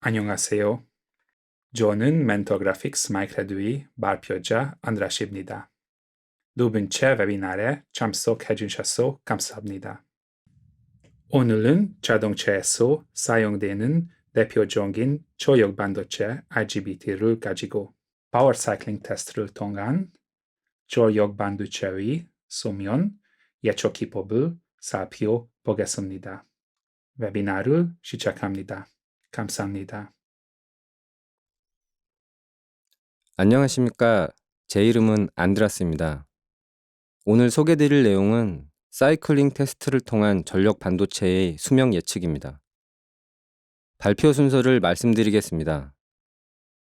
안녕하세요. 저는 멘토 그래픽스 마이크레드의 발표자 안드라시입니다. 두 번째 웨비나르에 참석해 주셔서 감사합니다. 오늘은 자동차에서 사용되는 대표적인 초역 반도체 IGBT를 가지고 파워 사이클링 테스트를 통한 초역 반도체의 소면 예측 기법을 살펴보겠습니다. 웨비나를 시작합니다. 감사합니다. 안녕하십니까. 제 이름은 안드라스입니다. 오늘 소개드릴 내용은 사이클링 테스트를 통한 전력 반도체의 수명 예측입니다. 발표 순서를 말씀드리겠습니다.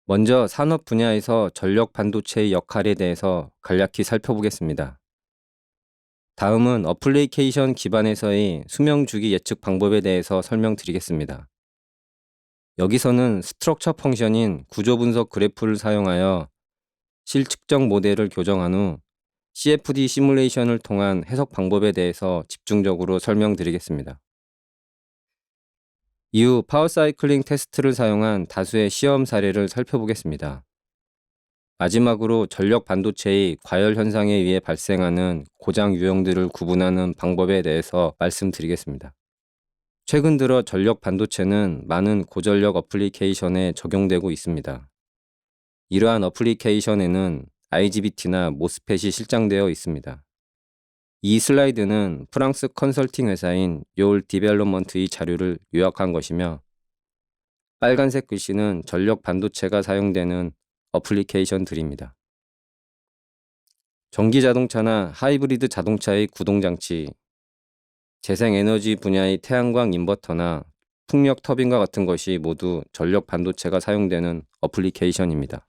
먼저 산업 분야에서 전력 반도체의 역할에 대해서 간략히 살펴보겠습니다. 다음은 어플리케이션 기반에서의 수명 주기 예측 방법에 대해서 설명드리겠습니다. 여기서는 스트럭처 펑션인 구조 분석 그래프를 사용하여 실측정 모델을 교정한 후 CFD 시뮬레이션을 통한 해석 방법에 대해서 집중적으로 설명드리겠습니다. 이후 파워 사이클링 테스트를 사용한 다수의 시험 사례를 살펴보겠습니다. 마지막으로 전력 반도체의 과열 현상에 의해 발생하는 고장 유형들을 구분하는 방법에 대해서 말씀드리겠습니다. 최근 들어 전력 반도체는 많은 고전력 어플리케이션에 적용되고 있습니다. 이러한 어플리케이션에는 IGBT나 모스펫이 실장되어 있습니다. 이 슬라이드는 프랑스 컨설팅 회사인 요올 디벨롭먼트의 자료를 요약한 것이며 빨간색 글씨는 전력 반도체가 사용되는 어플리케이션들입니다. 전기 자동차나 하이브리드 자동차의 구동장치, 재생에너지 분야의 태양광 인버터나 풍력 터빈과 같은 것이 모두 전력 반도체가 사용되는 어플리케이션입니다.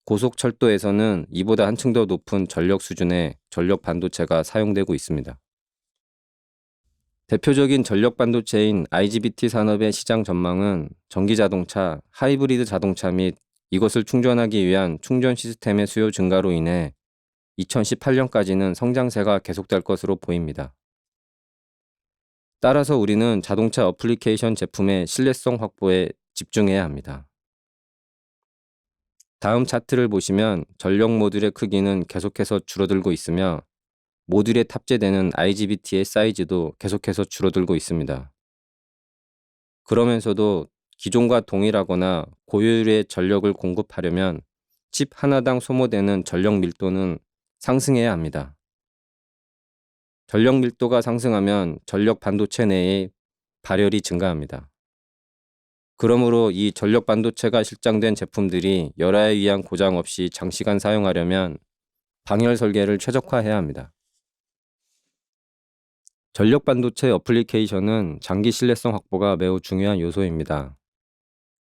고속철도에서는 이보다 한층 더 높은 전력 수준의 전력 반도체가 사용되고 있습니다. 대표적인 전력 반도체인 IGBT 산업의 시장 전망은 전기자동차, 하이브리드 자동차 및 이것을 충전하기 위한 충전 시스템의 수요 증가로 인해 2018년까지는 성장세가 계속될 것으로 보입니다. 따라서 우리는 자동차 어플리케이션 제품의 신뢰성 확보에 집중해야 합니다. 다음 차트를 보시면 전력 모듈의 크기는 계속해서 줄어들고 있으며 모듈에 탑재되는 IGBT의 사이즈도 계속해서 줄어들고 있습니다. 그러면서도 기존과 동일하거나 고효율의 전력을 공급하려면 칩 하나당 소모되는 전력 밀도는 상승해야 합니다. 전력 밀도가 상승하면 전력 반도체 내의 발열이 증가합니다. 그러므로 이 전력 반도체가 실장된 제품들이 열화에 의한 고장 없이 장시간 사용하려면 방열 설계를 최적화해야 합니다. 전력 반도체 어플리케이션은 장기 신뢰성 확보가 매우 중요한 요소입니다.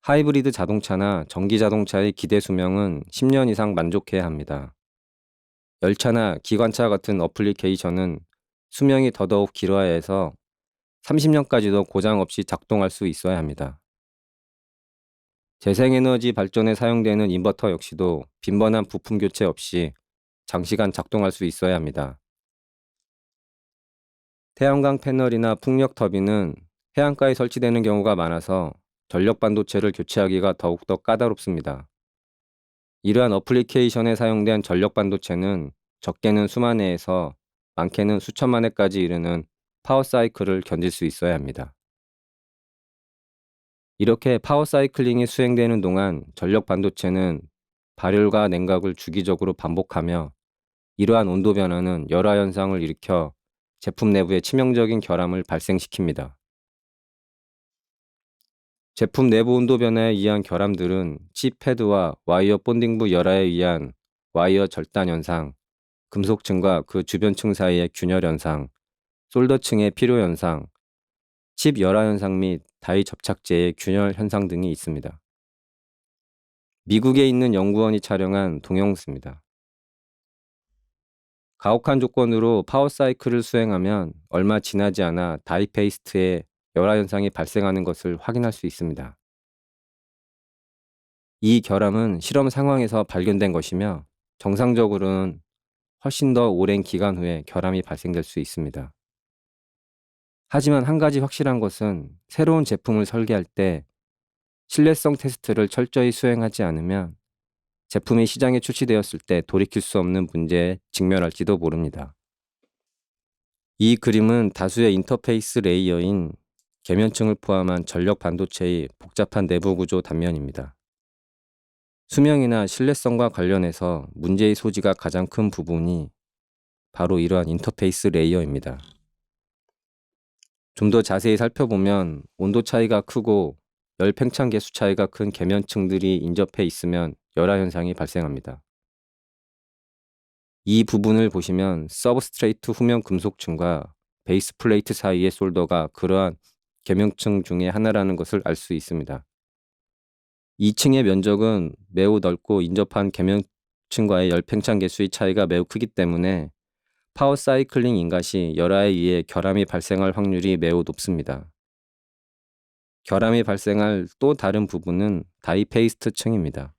하이브리드 자동차나 전기 자동차의 기대 수명은 10년 이상 만족해야 합니다. 열차나 기관차 같은 어플리케이션은 수명이 더더욱 길어야 해서 30년까지도 고장 없이 작동할 수 있어야 합니다. 재생에너지 발전에 사용되는 인버터 역시도 빈번한 부품 교체 없이 장시간 작동할 수 있어야 합니다. 태양광 패널이나 풍력 터빈은 해안가에 설치되는 경우가 많아서 전력 반도체를 교체하기가 더욱더 까다롭습니다. 이러한 어플리케이션에 사용된 전력 반도체는 적게는 수만 회에서 많게는 수천만 회까지 이르는 파워 사이클을 견딜 수 있어야 합니다. 이렇게 파워 사이클링이 수행되는 동안 전력 반도체는 발열과 냉각을 주기적으로 반복하며 이러한 온도 변화는 열화 현상을 일으켜 제품 내부에 치명적인 결함을 발생시킵니다. 제품 내부 온도 변화에 의한 결함들은 칩 패드와 와이어 본딩부 열화에 의한 와이어 절단 현상, 금속층과 그 주변층 사이의 균열 현상, 솔더층의 필요 현상, 칩 열화 현상 및 다이 접착제의 균열 현상 등이 있습니다. 미국에 있는 연구원이 촬영한 동영상입니다. 가혹한 조건으로 파워 사이클을 수행하면 얼마 지나지 않아 다이 페이스트에 열화 현상이 발생하는 것을 확인할 수 있습니다. 이 결함은 실험 상황에서 발견된 것이며 정상적으로는 훨씬 더 오랜 기간 후에 결함이 발생될 수 있습니다. 하지만 한 가지 확실한 것은 새로운 제품을 설계할 때 신뢰성 테스트를 철저히 수행하지 않으면 제품이 시장에 출시되었을 때 돌이킬 수 없는 문제에 직면할지도 모릅니다. 이 그림은 다수의 인터페이스 레이어인 계면층을 포함한 전력 반도체의 복잡한 내부 구조 단면입니다. 수명이나 신뢰성과 관련해서 문제의 소지가 가장 큰 부분이 바로 이러한 인터페이스 레이어입니다. 좀 더 자세히 살펴보면 온도 차이가 크고 열 팽창 개수 차이가 큰 계면층들이 인접해 있으면 열화 현상이 발생합니다. 이 부분을 보시면 서브스트레이트 후면 금속층과 베이스 플레이트 사이의 솔더가 그러한 계면층 중의 하나라는 것을 알 수 있습니다. 2층의 면적은 매우 넓고 인접한 계면층과의 열 팽창 개수의 차이가 매우 크기 때문에 파워 사이클링 인갓이 열화에 의해 결함이 발생할 확률이 매우 높습니다. 결함이 발생할 또 다른 부분은 다이페이스트 층입니다.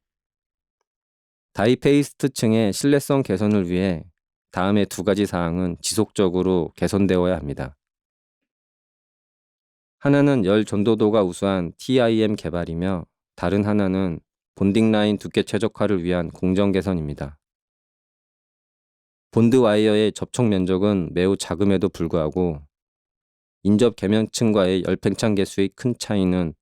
다이페이스트 층의 신뢰성 개선을 위해 다음의 두 가지 사항은 지속적으로 개선되어야 합니다. 하나는 열 전도도가 우수한 TIM 개발이며 다른 하나는 본딩 라인 두께 최적화를 위한 공정 개선입니다. 본드 와이어의 접촉 면적은 매우 작음에도 불구하고 인접 계면층과의 열 팽창 개수의 큰 차이는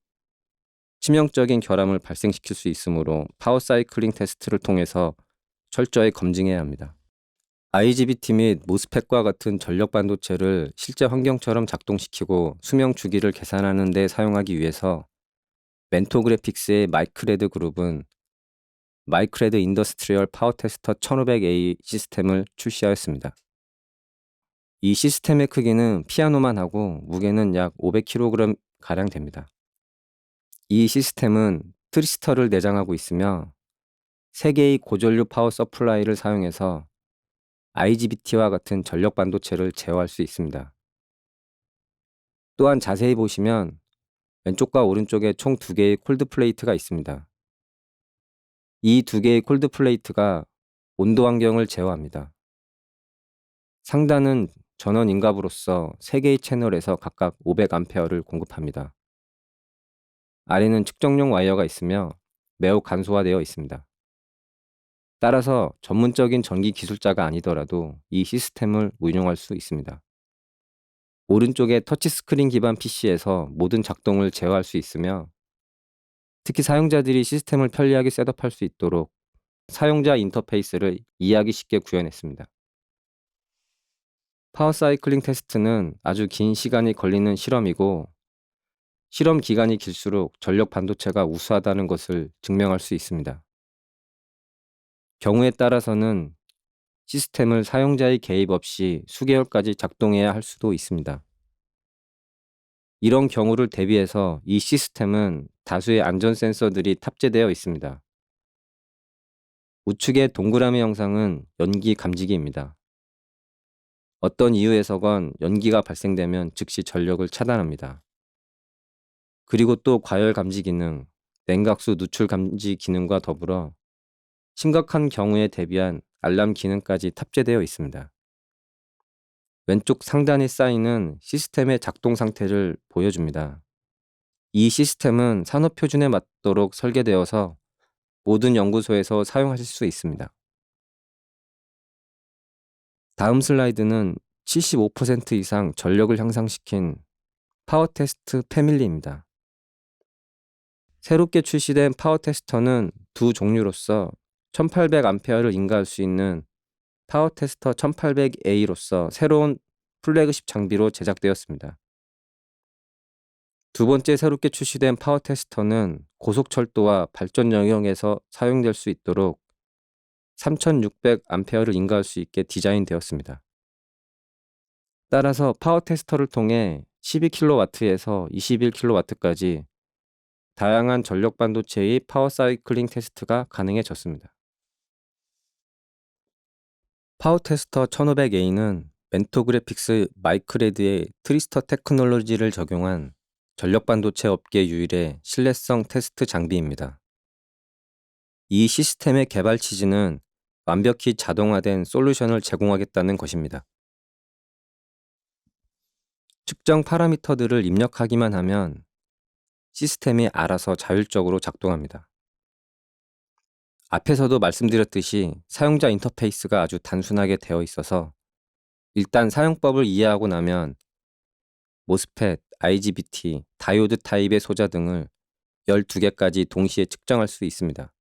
치명적인 결함을 발생시킬 수 있으므로 파워 사이클링 테스트를 통해서 철저히 검증해야 합니다. IGBT 및 모스펫과 같은 전력 반도체를 실제 환경처럼 작동시키고 수명 주기를 계산하는 데 사용하기 위해서 멘토그래픽스의 마이크레드 그룹은 마이크레드 인더스트리얼 파워 테스터 1500A 시스템을 출시하였습니다. 이 시스템의 크기는 피아노만 하고 무게는 약 500kg 가량 됩니다. 이 시스템은 트리스터를 내장하고 있으며 3개의 고전류 파워 서플라이를 사용해서 IGBT와 같은 전력 반도체를 제어할 수 있습니다. 또한 자세히 보시면 왼쪽과 오른쪽에 총 2개의 콜드 플레이트가 있습니다. 이 2개의 콜드 플레이트가 온도 환경을 제어합니다. 상단은 전원 인갑으로서 3개의 채널에서 각각 500A를 공급합니다. 아래는 측정용 와이어가 있으며 매우 간소화되어 있습니다. 따라서 전문적인 전기 기술자가 아니더라도 이 시스템을 운용할 수 있습니다. 오른쪽에 터치스크린 기반 PC에서 모든 작동을 제어할 수 있으며 특히 사용자들이 시스템을 편리하게 셋업할 수 있도록 사용자 인터페이스를 이해하기 쉽게 구현했습니다. 파워 사이클링 테스트는 아주 긴 시간이 걸리는 실험이고 실험 기간이 길수록 전력 반도체가 우수하다는 것을 증명할 수 있습니다. 경우에 따라서는 시스템을 사용자의 개입 없이 수개월까지 작동해야 할 수도 있습니다. 이런 경우를 대비해서 이 시스템은 다수의 안전 센서들이 탑재되어 있습니다. 우측의 동그라미 형상은 연기 감지기입니다. 어떤 이유에서건 연기가 발생되면 즉시 전력을 차단합니다. 그리고 또 과열 감지 기능, 냉각수 누출 감지 기능과 더불어 심각한 경우에 대비한 알람 기능까지 탑재되어 있습니다. 왼쪽 상단의 사인은 시스템의 작동 상태를 보여줍니다. 이 시스템은 산업 표준에 맞도록 설계되어서 모든 연구소에서 사용하실 수 있습니다. 다음 슬라이드는 75% 이상 전력을 향상시킨 파워 테스트 패밀리입니다. 새롭게 출시된 파워 테스터는 두 종류로서 1800A를 인가할 수 있는 파워 테스터 1800A로서 새로운 플래그십 장비로 제작되었습니다. 두 번째 새롭게 출시된 파워 테스터는 고속철도와 발전 영역에서 사용될 수 있도록 3600A를 인가할 수 있게 디자인되었습니다. 따라서 파워 테스터를 통해 12kW에서 21kW까지 다양한 전력 반도체의 파워 사이클링 테스트가 가능해졌습니다. 파워 테스터 1500A는 멘토그래픽스 마이크레드의 트리스터 테크놀로지를 적용한 전력 반도체 업계 유일의 신뢰성 테스트 장비입니다. 이 시스템의 개발 취지는 완벽히 자동화된 솔루션을 제공하겠다는 것입니다. 측정 파라미터들을 입력하기만 하면 시스템이 알아서 자율적으로 작동합니다. 앞에서도 말씀드렸듯이 사용자 인터페이스가 아주 단순하게 되어 있어서 일단 사용법을 이해하고 나면 모스펫, IGBT, 다이오드 타입의 소자 등을 12개까지 동시에 측정할 수 있습니다.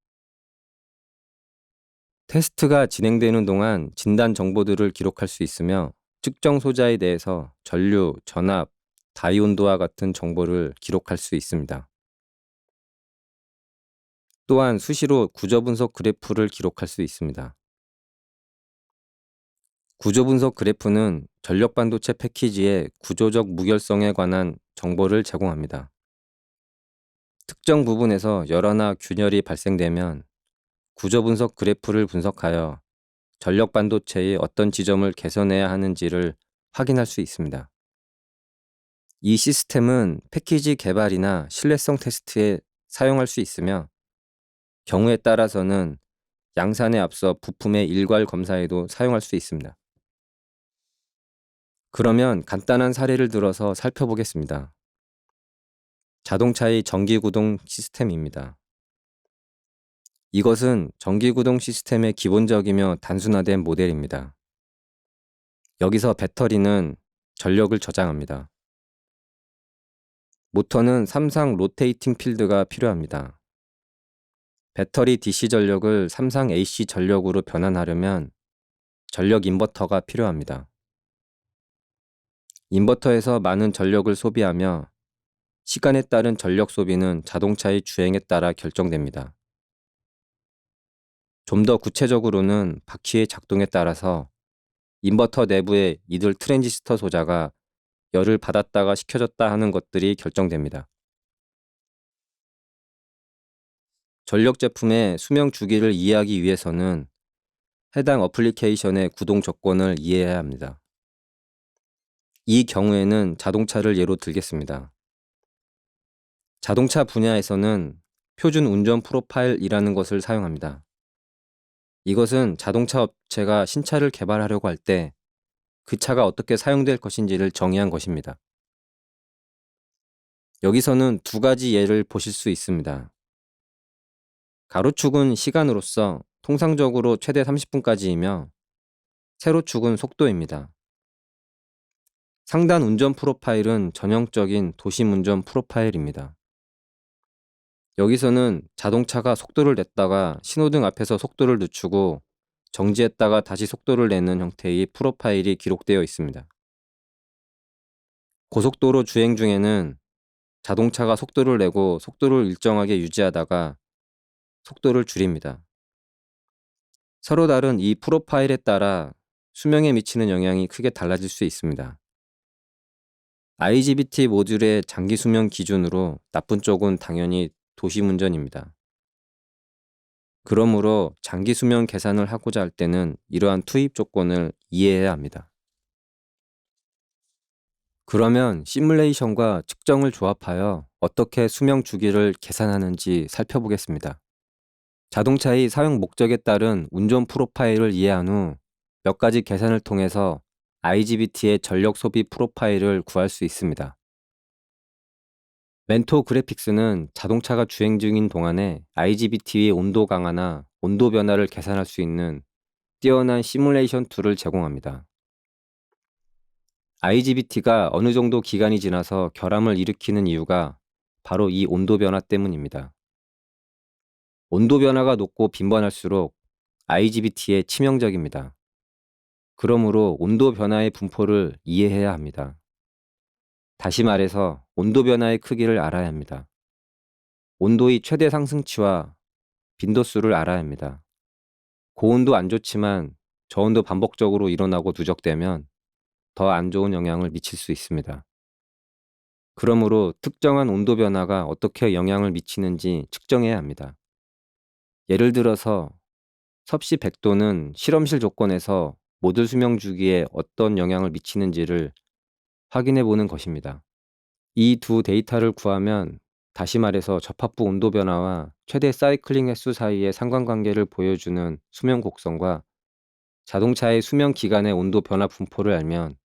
테스트가 진행되는 동안 진단 정보들을 기록할 수 있으며 측정 소자에 대해서 전류, 전압, 다이 온도와 같은 정보를 기록할 수 있습니다. 또한 수시로 구조 분석 그래프를 기록할 수 있습니다. 구조 분석 그래프는 전력 반도체 패키지의 구조적 무결성에 관한 정보를 제공합니다. 특정 부분에서 열화나 균열이 발생되면 구조 분석 그래프를 분석하여 전력 반도체의 어떤 지점을 개선해야 하는지를 확인할 수 있습니다. 이 시스템은 패키지 개발이나 신뢰성 테스트에 사용할 수 있으며 경우에 따라서는 양산에 앞서 부품의 일괄 검사에도 사용할 수 있습니다. 그러면 간단한 사례를 들어서 살펴보겠습니다. 자동차의 전기구동 시스템입니다. 이것은 전기구동 시스템의 기본적이며 단순화된 모델입니다. 여기서 배터리는 전력을 저장합니다. 모터는 3상 로테이팅 필드가 필요합니다. 배터리 DC 전력을 3상 AC 전력으로 변환하려면 전력 인버터가 필요합니다. 인버터에서 많은 전력을 소비하며 시간에 따른 전력 소비는 자동차의 주행에 따라 결정됩니다. 좀 더 구체적으로는 바퀴의 작동에 따라서 인버터 내부의 이들 트랜지스터 소자가 열을 받았다가 식혀졌다 하는 것들이 결정됩니다. 전력 제품의 수명 주기를 이해하기 위해서는 해당 어플리케이션의 구동 조건을 이해해야 합니다. 이 경우에는 자동차를 예로 들겠습니다. 자동차 분야에서는 표준 운전 프로파일이라는 것을 사용합니다. 이것은 자동차 업체가 신차를 개발하려고 할 때 그 차가 어떻게 사용될 것인지를 정의한 것입니다. 여기서는 두 가지 예를 보실 수 있습니다. 가로축은 시간으로서 통상적으로 최대 30분까지이며 세로축은 속도입니다. 상단 운전 프로파일은 전형적인 도심 운전 프로파일입니다. 여기서는 자동차가 속도를 냈다가 신호등 앞에서 속도를 늦추고 정지했다가 다시 속도를 내는 형태의 프로파일이 기록되어 있습니다. 고속도로 주행 중에는 자동차가 속도를 내고 속도를 일정하게 유지하다가 속도를 줄입니다. 서로 다른 이 프로파일에 따라 수명에 미치는 영향이 크게 달라질 수 있습니다. IGBT 모듈의 장기 수명 기준으로 나쁜 쪽은 당연히 도심 운전입니다. 그러므로 장기 수명 계산을 하고자 할 때는 이러한 투입 조건을 이해해야 합니다. 그러면 시뮬레이션과 측정을 조합하여 어떻게 수명 주기를 계산하는지 살펴보겠습니다. 자동차의 사용 목적에 따른 운전 프로파일을 이해한 후 몇 가지 계산을 통해서 IGBT의 전력 소비 프로파일을 구할 수 있습니다. 멘토 그래픽스는 자동차가 주행 중인 동안에 IGBT의 온도 강화나 온도 변화를 계산할 수 있는 뛰어난 시뮬레이션 툴을 제공합니다. IGBT가 어느 정도 기간이 지나서 결함을 일으키는 이유가 바로 이 온도 변화 때문입니다. 온도 변화가 높고 빈번할수록 IGBT에 치명적입니다. 그러므로 온도 변화의 분포를 이해해야 합니다. 다시 말해서 온도 변화의 크기를 알아야 합니다. 온도의 최대 상승치와 빈도수를 알아야 합니다. 고온도 안 좋지만 저온도 반복적으로 일어나고 누적되면 더 안 좋은 영향을 미칠 수 있습니다. 그러므로 특정한 온도 변화가 어떻게 영향을 미치는지 측정해야 합니다. 예를 들어서 섭씨 100도는 실험실 조건에서 모듈 수명 주기에 어떤 영향을 미치는지를 확인해 보는 것입니다. 이 두 데이터를 구하면 다시 말해서 접합부 온도 변화와 최대 사이클링 횟수 사이의 상관관계를 보여주는 수명 곡선과 자동차의 수명 기간의 온도 변화 분포를 알면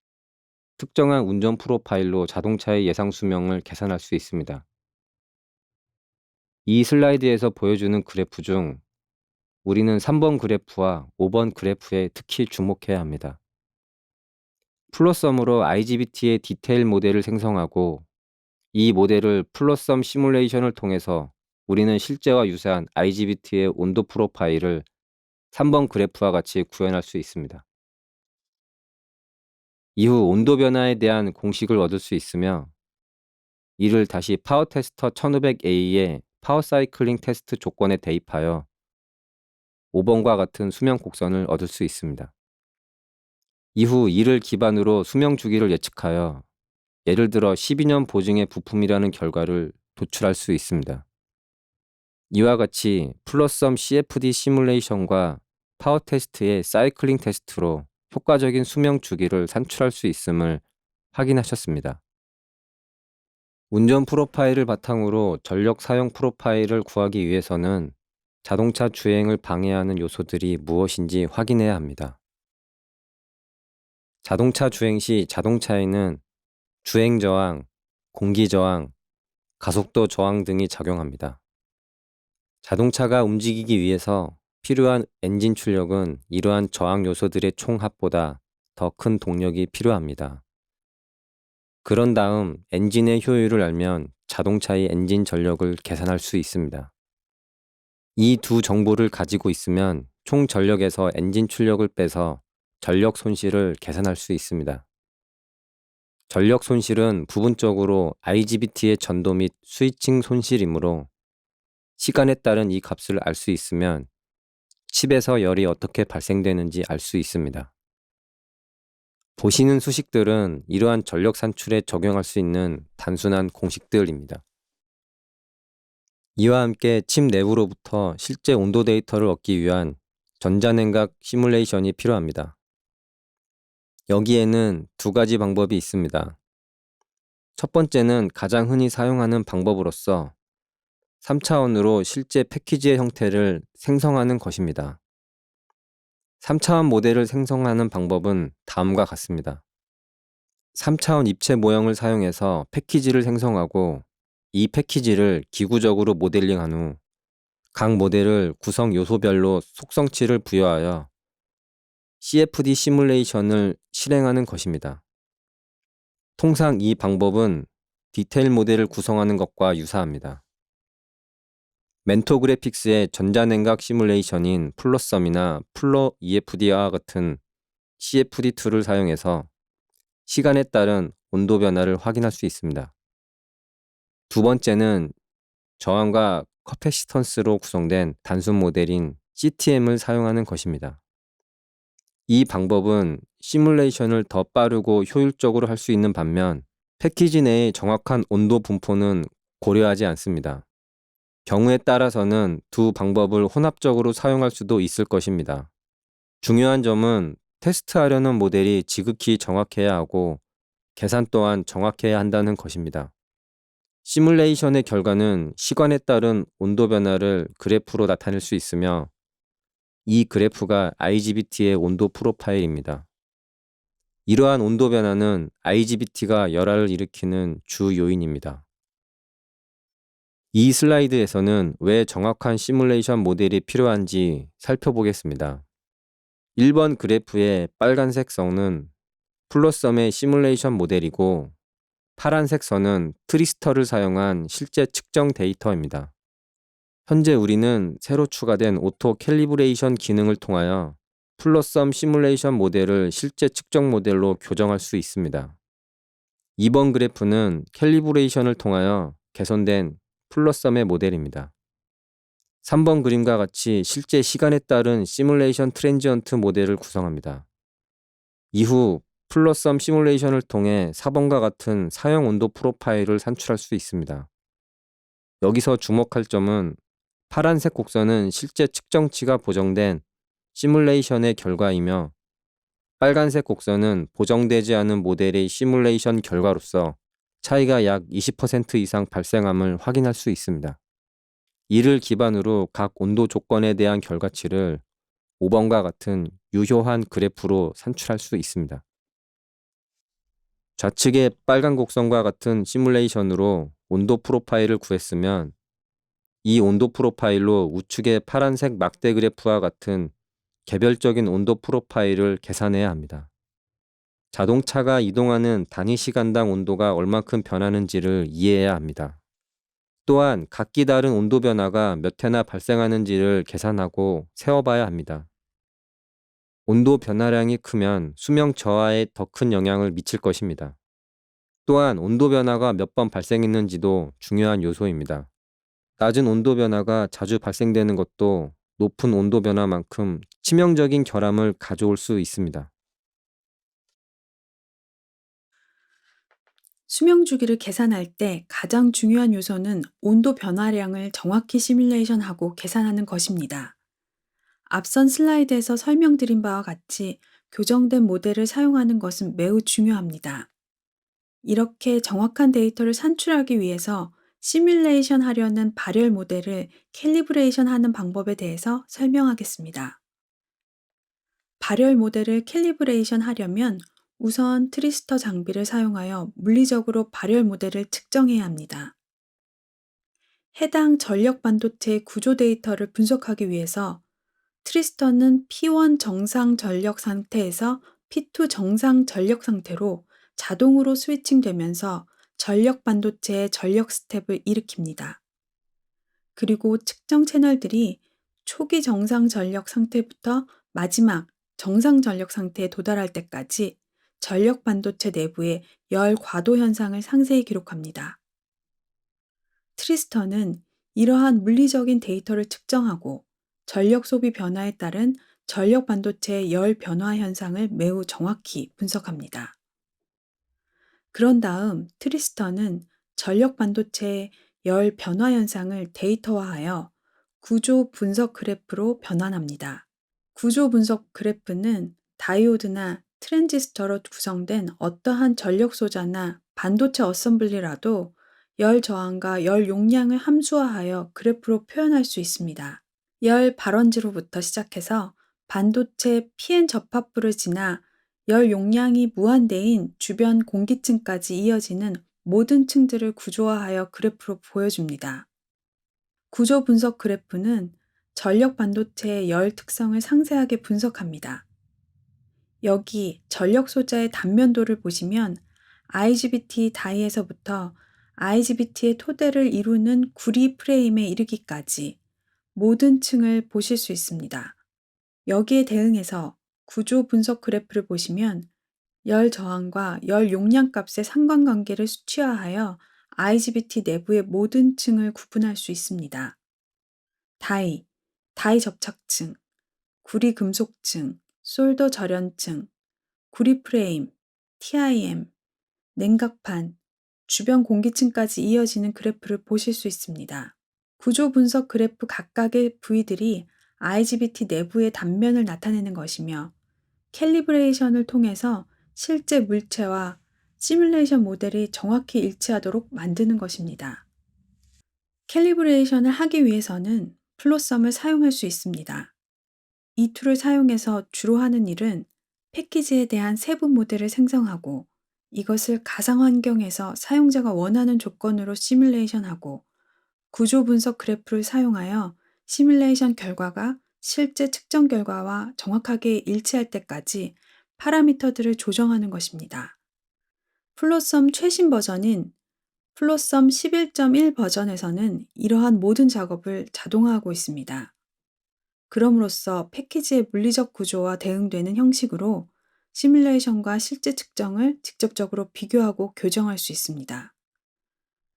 특정한 운전 프로파일로 자동차의 예상 수명을 계산할 수 있습니다. 이 슬라이드에서 보여주는 그래프 중 우리는 3번 그래프와 5번 그래프에 특히 주목해야 합니다. 플러썸으로 IGBT의 디테일 모델을 생성하고 이 모델을 플러썸 시뮬레이션을 통해서 우리는 실제와 유사한 IGBT의 온도 프로파일을 3번 그래프와 같이 구현할 수 있습니다. 이후 온도 변화에 대한 공식을 얻을 수 있으며 이를 다시 파워 테스터 1500A의 파워 사이클링 테스트 조건에 대입하여 5번과 같은 수명 곡선을 얻을 수 있습니다. 이후 이를 기반으로 수명 주기를 예측하여 예를 들어 12년 보증의 부품이라는 결과를 도출할 수 있습니다. 이와 같이 플러썸 CFD 시뮬레이션과 파워 테스트의 사이클링 테스트로 효과적인 수명 주기를 산출할 수 있음을 확인하셨습니다. 운전 프로파일을 바탕으로 전력 사용 프로파일을 구하기 위해서는 자동차 주행을 방해하는 요소들이 무엇인지 확인해야 합니다. 자동차 주행 시 자동차에는 주행 저항, 공기 저항, 가속도 저항 등이 작용합니다. 자동차가 움직이기 위해서 필요한 엔진 출력은 이러한 저항 요소들의 총합보다 더 큰 동력이 필요합니다. 그런 다음 엔진의 효율을 알면 자동차의 엔진 전력을 계산할 수 있습니다. 이 두 정보를 가지고 있으면 총 전력에서 엔진 출력을 빼서 전력 손실을 계산할 수 있습니다. 전력 손실은 부분적으로 IGBT의 전도 및 스위칭 손실이므로 시간에 따른 이 값을 알 수 있으면 칩에서 열이 어떻게 발생되는지 알 수 있습니다. 보시는 수식들은 이러한 전력 산출에 적용할 수 있는 단순한 공식들입니다. 이와 함께 칩 내부로부터 실제 온도 데이터를 얻기 위한 전자냉각 시뮬레이션이 필요합니다. 여기에는 두 가지 방법이 있습니다. 첫 번째는 가장 흔히 사용하는 방법으로서 3차원으로 실제 패키지의 형태를 생성하는 것입니다. 3차원 모델을 생성하는 방법은 다음과 같습니다. 3차원 입체 모형을 사용해서 패키지를 생성하고 이 패키지를 기구적으로 모델링한 후 각 모델을 구성 요소별로 속성치를 부여하여 CFD 시뮬레이션을 실행하는 것입니다. 통상 이 방법은 디테일 모델을 구성하는 것과 유사합니다. 멘토 그래픽스의 전자냉각 시뮬레이션인 플러썸이나 플러 EFD와 같은 CFD 툴을 사용해서 시간에 따른 온도 변화를 확인할 수 있습니다. 두 번째는 저항과 커패시턴스로 구성된 단순 모델인 CTM을 사용하는 것입니다. 이 방법은 시뮬레이션을 더 빠르고 효율적으로 할 수 있는 반면 패키지 내의 정확한 온도 분포는 고려하지 않습니다. 경우에 따라서는 두 방법을 혼합적으로 사용할 수도 있을 것입니다. 중요한 점은 테스트하려는 모델이 지극히 정확해야 하고 계산 또한 정확해야 한다는 것입니다. 시뮬레이션의 결과는 시간에 따른 온도 변화를 그래프로 나타낼 수 있으며 이 그래프가 IGBT의 온도 프로파일입니다. 이러한 온도 변화는 IGBT가 열화를 일으키는 주 요인입니다. 이 슬라이드에서는 왜 정확한 시뮬레이션 모델이 필요한지 살펴보겠습니다. 1번 그래프의 빨간색 선은 플러썸의 시뮬레이션 모델이고 파란색 선은 트리스터를 사용한 실제 측정 데이터입니다. 현재 우리는 새로 추가된 오토 캘리브레이션 기능을 통하여 플러썸 시뮬레이션 모델을 실제 측정 모델로 교정할 수 있습니다. 2번 그래프는 캘리브레이션을 통하여 개선된 플러썸의 모델입니다. 3번 그림과 같이 실제 시간에 따른 시뮬레이션 트랜지언트 모델을 구성합니다. 이후 플러썸 시뮬레이션을 통해 4번과 같은 사용 온도 프로파일을 산출할 수 있습니다. 여기서 주목할 점은 파란색 곡선은 실제 측정치가 보정된 시뮬레이션의 결과이며 빨간색 곡선은 보정되지 않은 모델의 시뮬레이션 결과로서 차이가 약 20% 이상 발생함을 확인할 수 있습니다. 이를 기반으로 각 온도 조건에 대한 결과치를 5번과 같은 유효한 그래프로 산출할 수 있습니다. 좌측의 빨간 곡선과 같은 시뮬레이션으로 온도 프로파일을 구했으면 이 온도 프로파일로 우측의 파란색 막대 그래프와 같은 개별적인 온도 프로파일을 계산해야 합니다. 자동차가 이동하는 단위 시간당 온도가 얼마큼 변하는지를 이해해야 합니다. 또한 각기 다른 온도 변화가 몇 회나 발생하는지를 계산하고 세어봐야 합니다. 온도 변화량이 크면 수명 저하에 더 큰 영향을 미칠 것입니다. 또한 온도 변화가 몇 번 발생했는지도 중요한 요소입니다. 낮은 온도 변화가 자주 발생되는 것도 높은 온도 변화만큼 치명적인 결함을 가져올 수 있습니다. 수명 주기를 계산할 때 가장 중요한 요소는 온도 변화량을 정확히 시뮬레이션하고 계산하는 것입니다. 앞선 슬라이드에서 설명드린 바와 같이 교정된 모델을 사용하는 것은 매우 중요합니다. 이렇게 정확한 데이터를 산출하기 위해서 시뮬레이션 하려는 발열 모델을 캘리브레이션 하는 방법에 대해서 설명하겠습니다. 발열 모델을 캘리브레이션 하려면 우선 트리스터 장비를 사용하여 물리적으로 발열 모델을 측정해야 합니다. 해당 전력 반도체의 구조 데이터를 분석하기 위해서 트리스터는 P1 정상 전력 상태에서 P2 정상 전력 상태로 자동으로 스위칭되면서 전력 반도체의 전력 스텝을 일으킵니다. 그리고 측정 채널들이 초기 정상 전력 상태부터 마지막 정상 전력 상태에 도달할 때까지 전력 반도체 내부의 열 과도 현상을 상세히 기록합니다. 트리스터는 이러한 물리적인 데이터를 측정하고 전력 소비 변화에 따른 전력 반도체의 열 변화 현상을 매우 정확히 분석합니다. 그런 다음 트리스터는 전력 반도체의 열 변화 현상을 데이터화하여 구조 분석 그래프로 변환합니다. 구조 분석 그래프는 다이오드나 트랜지스터로 구성된 어떠한 전력 소자나 반도체 어셈블리라도 열 저항과 열 용량을 함수화하여 그래프로 표현할 수 있습니다. 열 발원지로부터 시작해서 반도체 PN 접합부를 지나 열 용량이 무한대인 주변 공기층까지 이어지는 모든 층들을 구조화하여 그래프로 보여줍니다. 구조 분석 그래프는 전력 반도체의 열 특성을 상세하게 분석합니다. 여기 전력 소자의 단면도를 보시면 IGBT 다이에서부터 IGBT의 토대를 이루는 구리 프레임에 이르기까지 모든 층을 보실 수 있습니다. 여기에 대응해서 구조 분석 그래프를 보시면 열 저항과 열 용량 값의 상관관계를 수치화하여 IGBT 내부의 모든 층을 구분할 수 있습니다. 다이 접착층, 구리 금속층, 솔더 절연층, 구리 프레임, TIM, 냉각판, 주변 공기층까지 이어지는 그래프를 보실 수 있습니다. 구조 분석 그래프 각각의 부위들이 IGBT 내부의 단면을 나타내는 것이며 캘리브레이션을 통해서 실제 물체와 시뮬레이션 모델이 정확히 일치하도록 만드는 것입니다. 캘리브레이션을 하기 위해서는 플로썸을 사용할 수 있습니다. 이 툴을 사용해서 주로 하는 일은 패키지에 대한 세부 모델을 생성하고 이것을 가상 환경에서 사용자가 원하는 조건으로 시뮬레이션하고 구조 분석 그래프를 사용하여 시뮬레이션 결과가 실제 측정 결과와 정확하게 일치할 때까지 파라미터들을 조정하는 것입니다. 플로썸 최신 버전인 플로썸 11.1 버전에서는 이러한 모든 작업을 자동화하고 있습니다. 그럼으로써 패키지의 물리적 구조와 대응되는 형식으로 시뮬레이션과 실제 측정을 직접적으로 비교하고 교정할 수 있습니다.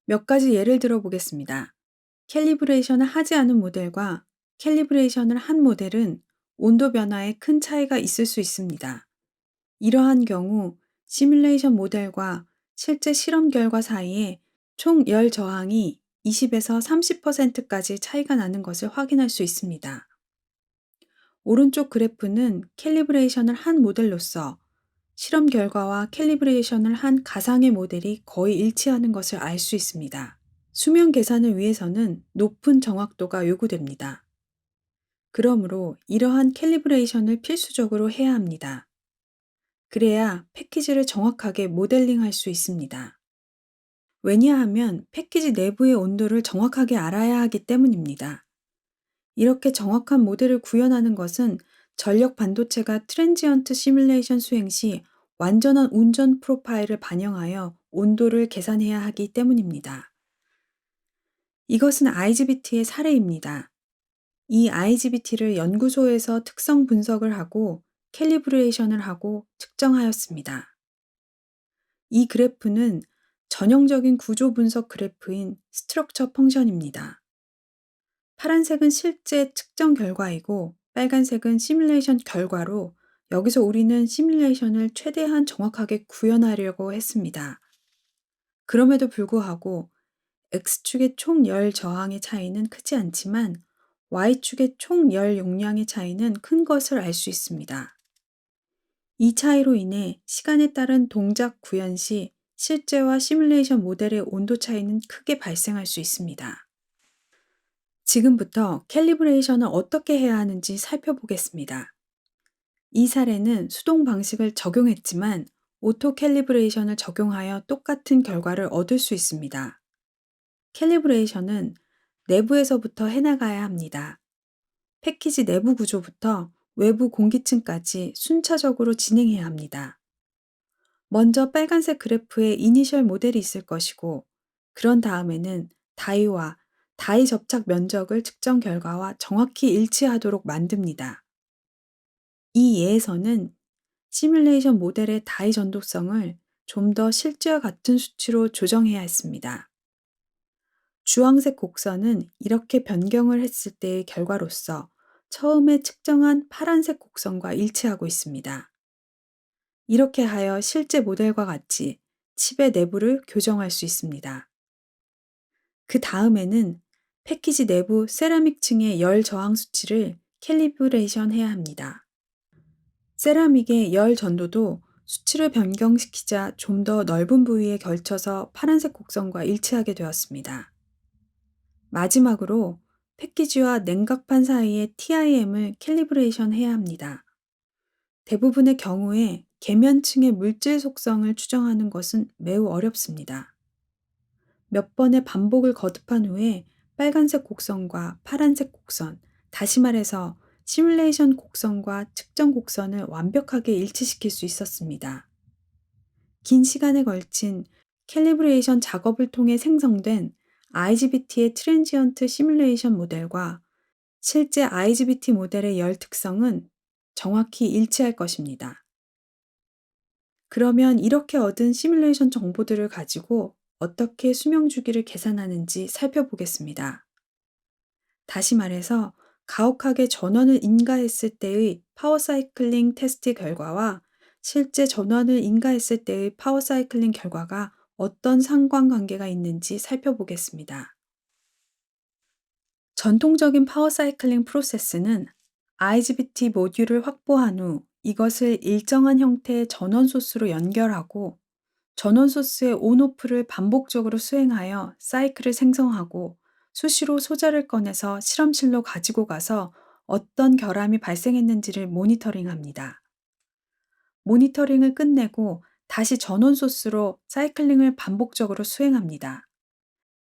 몇 가지 예를 들어 보겠습니다. 캘리브레이션을 하지 않은 모델과 캘리브레이션을 한 모델은 온도 변화에 큰 차이가 있을 수 있습니다. 이러한 경우 시뮬레이션 모델과 실제 실험 결과 사이에 총 열 저항이 20에서 30%까지 차이가 나는 것을 확인할 수 있습니다. 오른쪽 그래프는 캘리브레이션을 한 모델로서 실험 결과와 캘리브레이션을 한 가상의 모델이 거의 일치하는 것을 알 수 있습니다. 수명 계산을 위해서는 높은 정확도가 요구됩니다. 그러므로 이러한 캘리브레이션을 필수적으로 해야 합니다. 그래야 패키지를 정확하게 모델링할 수 있습니다. 왜냐하면 패키지 내부의 온도를 정확하게 알아야 하기 때문입니다. 이렇게 정확한 모델을 구현하는 것은 전력 반도체가 트랜지언트 시뮬레이션 수행 시 완전한 운전 프로파일을 반영하여 온도를 계산해야 하기 때문입니다. 이것은 IGBT의 사례입니다. 이 IGBT를 연구소에서 특성 분석을 하고 캘리브레이션을 하고 측정하였습니다. 이 그래프는 전형적인 구조 분석 그래프인 스트럭처 펑션입니다. 파란색은 실제 측정 결과이고 빨간색은 시뮬레이션 결과로 여기서 우리는 시뮬레이션을 최대한 정확하게 구현하려고 했습니다. 그럼에도 불구하고 X축의 총 열 저항의 차이는 크지 않지만 Y축의 총 열 용량의 차이는 큰 것을 알 수 있습니다. 이 차이로 인해 시간에 따른 동작 구현 시 실제와 시뮬레이션 모델의 온도 차이는 크게 발생할 수 있습니다. 지금부터 캘리브레이션을 어떻게 해야 하는지 살펴보겠습니다. 이 사례는 수동 방식을 적용했지만 오토 캘리브레이션을 적용하여 똑같은 결과를 얻을 수 있습니다. 캘리브레이션은 내부에서부터 해나가야 합니다. 패키지 내부 구조부터 외부 공기층까지 순차적으로 진행해야 합니다. 먼저 빨간색 그래프에 이니셜 모델이 있을 것이고, 그런 다음에는 다이와 다이 접착 면적을 측정 결과와 정확히 일치하도록 만듭니다. 이 예에서는 시뮬레이션 모델의 다이 전도성을 좀 더 실제와 같은 수치로 조정해야 했습니다. 주황색 곡선은 이렇게 변경을 했을 때의 결과로서 처음에 측정한 파란색 곡선과 일치하고 있습니다. 이렇게 하여 실제 모델과 같이 칩의 내부를 교정할 수 있습니다. 그 다음에는 패키지 내부 세라믹 층의 열 저항 수치를 캘리브레이션 해야 합니다. 세라믹의 열 전도도 수치를 변경시키자 좀 더 넓은 부위에 걸쳐서 파란색 곡선과 일치하게 되었습니다. 마지막으로 패키지와 냉각판 사이의 TIM을 캘리브레이션 해야 합니다. 대부분의 경우에 계면층의 물질 속성을 추정하는 것은 매우 어렵습니다. 몇 번의 반복을 거듭한 후에 빨간색 곡선과 파란색 곡선, 다시 말해서 시뮬레이션 곡선과 측정 곡선을 완벽하게 일치시킬 수 있었습니다. 긴 시간에 걸친 캘리브레이션 작업을 통해 생성된 IGBT의 트랜지언트 시뮬레이션 모델과 실제 IGBT 모델의 열 특성은 정확히 일치할 것입니다. 그러면 이렇게 얻은 시뮬레이션 정보들을 가지고 어떻게 수명 주기를 계산하는지 살펴보겠습니다. 다시 말해서 가혹하게 전원을 인가했을 때의 파워 사이클링 테스트 결과와 실제 전원을 인가했을 때의 파워 사이클링 결과가 어떤 상관관계가 있는지 살펴보겠습니다. 전통적인 파워 사이클링 프로세스는 IGBT 모듈을 확보한 후 이것을 일정한 형태의 전원 소스로 연결하고 전원 소스의 온오프를 반복적으로 수행하여 사이클을 생성하고 수시로 소자를 꺼내서 실험실로 가지고 가서 어떤 결함이 발생했는지를 모니터링합니다. 모니터링을 끝내고 다시 전원 소스로 사이클링을 반복적으로 수행합니다.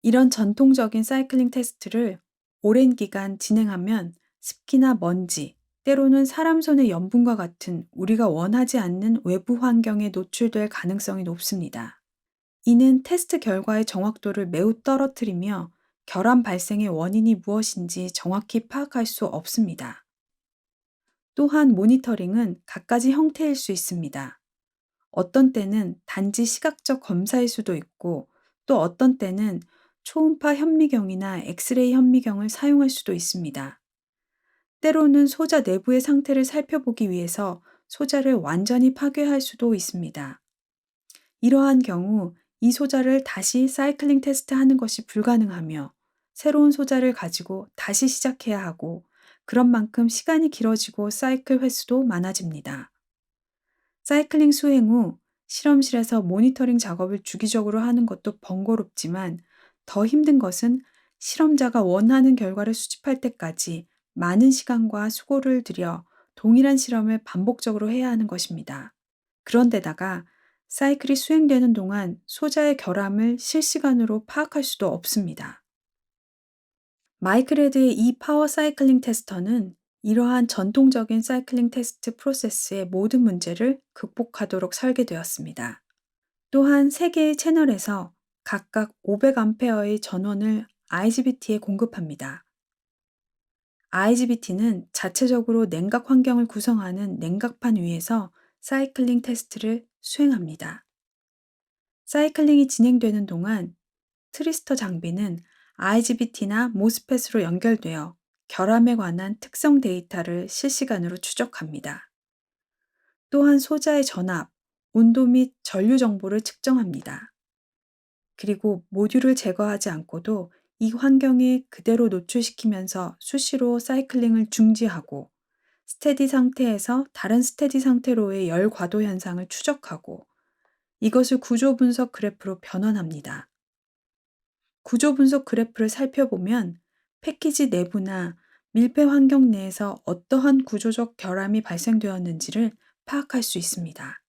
이런 전통적인 사이클링 테스트를 오랜 기간 진행하면 습기나 먼지, 때로는 사람 손의 염분과 같은 우리가 원하지 않는 외부 환경에 노출될 가능성이 높습니다. 이는 테스트 결과의 정확도를 매우 떨어뜨리며 결함 발생의 원인이 무엇인지 정확히 파악할 수 없습니다. 또한 모니터링은 갖가지 형태일 수 있습니다. 어떤 때는 단지 시각적 검사일 수도 있고 또 어떤 때는 초음파 현미경이나 엑스레이 현미경을 사용할 수도 있습니다. 때로는 소자 내부의 상태를 살펴보기 위해서 소자를 완전히 파괴할 수도 있습니다. 이러한 경우 이 소자를 다시 사이클링 테스트하는 것이 불가능하며 새로운 소자를 가지고 다시 시작해야 하고 그런 만큼 시간이 길어지고 사이클 횟수도 많아집니다. 사이클링 수행 후 실험실에서 모니터링 작업을 주기적으로 하는 것도 번거롭지만 더 힘든 것은 실험자가 원하는 결과를 수집할 때까지 많은 시간과 수고를 들여 동일한 실험을 반복적으로 해야 하는 것입니다. 그런데다가 사이클이 수행되는 동안 소자의 결함을 실시간으로 파악할 수도 없습니다. 마이클헤드의 이 파워 사이클링 테스터는 이러한 전통적인 사이클링 테스트 프로세스의 모든 문제를 극복하도록 설계되었습니다. 또한 3개의 채널에서 각각 500A의 전원을 IGBT에 공급합니다. IGBT는 자체적으로 냉각 환경을 구성하는 냉각판 위에서 사이클링 테스트를 수행합니다. 사이클링이 진행되는 동안 트리스터 장비는 IGBT나 모스펫으로 연결되어 결함에 관한 특성 데이터를 실시간으로 추적합니다. 또한 소자의 전압, 온도 및 전류 정보를 측정합니다. 그리고 모듈을 제거하지 않고도 이 환경에 그대로 노출시키면서 수시로 사이클링을 중지하고 스테디 상태에서 다른 스테디 상태로의 열 과도 현상을 추적하고 이것을 구조 분석 그래프로 변환합니다. 구조 분석 그래프를 살펴보면 패키지 내부나 밀폐 환경 내에서 어떠한 구조적 결함이 발생되었는지를 파악할 수 있습니다.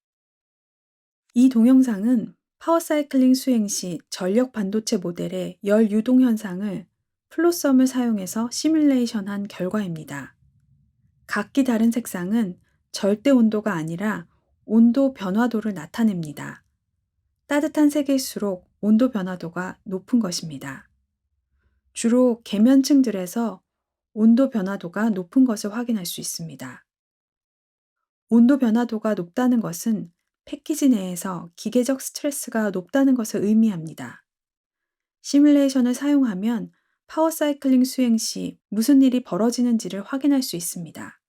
이 동영상은 파워 사이클링 수행 시 전력 반도체 모델의 열 유동 현상을 플로썸을 사용해서 시뮬레이션한 결과입니다. 각기 다른 색상은 절대 온도가 아니라 온도 변화도를 나타냅니다. 따뜻한 색일수록 온도 변화도가 높은 것입니다. 주로 계면층들에서 온도 변화도가 높은 것을 확인할 수 있습니다. 온도 변화도가 높다는 것은 패키지 내에서 기계적 스트레스가 높다는 것을 의미합니다. 시뮬레이션을 사용하면 파워 사이클링 수행 시 무슨 일이 벌어지는지를 확인할 수 있습니다.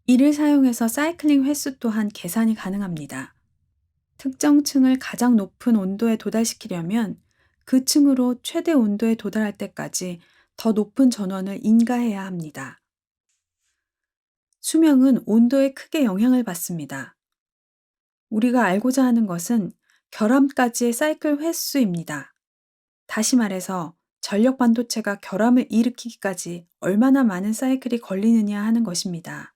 이를 사용해서 사이클링 횟수 또한 계산이 가능합니다. 특정 층을 가장 높은 온도에 도달시키려면 그 층으로 최대 온도에 도달할 때까지 더 높은 전원을 인가해야 합니다. 수명은 온도에 크게 영향을 받습니다. 우리가 알고자 하는 것은 결함까지의 사이클 횟수입니다. 다시 말해서 전력 반도체가 결함을 일으키기까지 얼마나 많은 사이클이 걸리느냐 하는 것입니다.